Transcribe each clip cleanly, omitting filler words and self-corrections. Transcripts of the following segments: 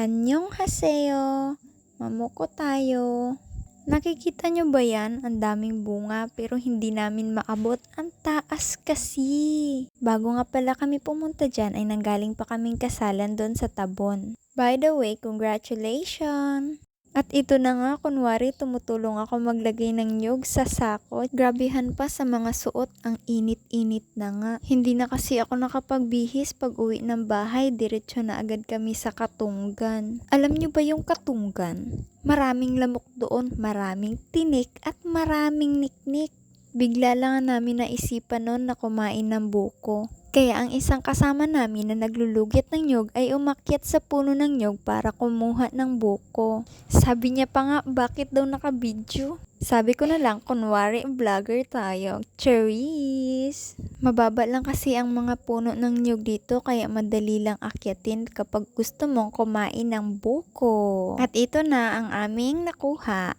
Annyeonghaseyo! Mamuko tayo! Nakikita nyo ba yan? Ang daming bunga pero hindi namin maabot. Ang taas kasi! Bago nga pala kami pumunta dyan ay nanggaling pa kaming kasalan doon sa Tabon. By the way, congratulations! At ito na nga, kunwari tumutulong ako maglagay ng niyog sa sako. Grabehan pa sa mga suot, ang init-init na nga. Hindi na kasi ako nakapagbihis pag uwi ng bahay, diretso na agad kami sa Katunggan. Alam niyo ba yung Katunggan? Maraming lamok doon, maraming tinik at maraming niknik. Bigla lang namin naisipan noon na kumain ng buko. Kaya ang isang kasama namin na naglulugit ng nyog ay umakyat sa puno ng nyog para kumuha ng buko. Sabi niya pa nga, bakit daw nakabidyo? Sabi ko na lang, kunwari vlogger tayo. Cheers! Mababa lang kasi ang mga puno ng nyog dito kaya madali lang akyatin kapag gusto mong kumain ng buko. At ito na ang aming nakuha.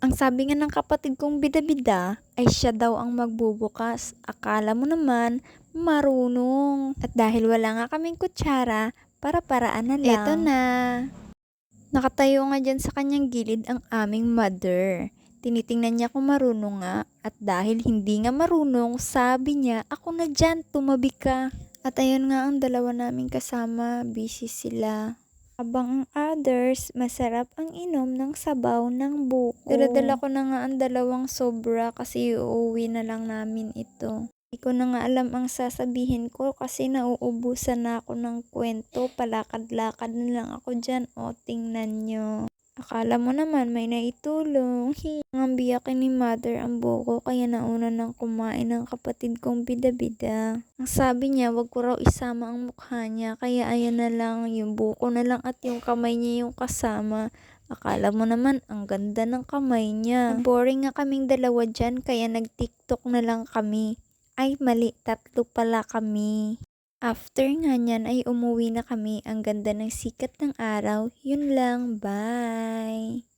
Ang sabi nga ng kapatid kong bida-bida ay siya daw ang magbubukas. Akala mo naman marunong. At dahil wala nga kaming kutsara, para-paraan na lang. Eto na. Nakatayo nga dyan sa kanyang gilid ang aming mother. Tinitingnan niya kung marunong nga. At dahil hindi nga marunong, sabi niya, ako na dyan, tumabi ka. At ayun nga ang dalawa naming kasama, busy sila. Habang ang others, masarap ang inom ng sabaw ng buko. Dala-dala ko na nga ang dalawang sobra kasi uuwi na lang namin ito. Hindi ko na nga alam ang sasabihin ko kasi nauubusan na ako ng kwento. Palakad-lakad na lang ako dyan. O, tingnan nyo. Akala mo naman may naitulong. Ang biyakin ni mother ang buko kaya nauna nang kumain ng kapatid kong bida-bida. Ang sabi niya wag ko raw isama ang mukha niya kaya ayan na lang yung buko na lang at yung kamay niya yung kasama. Akala mo naman ang ganda ng kamay niya. Boring nga kaming dalawa dyan kaya nag-tiktok na lang kami. Ay mali, 3 pala kami. After nga niyan ay umuwi na kami. Ang ganda ng sikat ng araw. Yun lang, bye!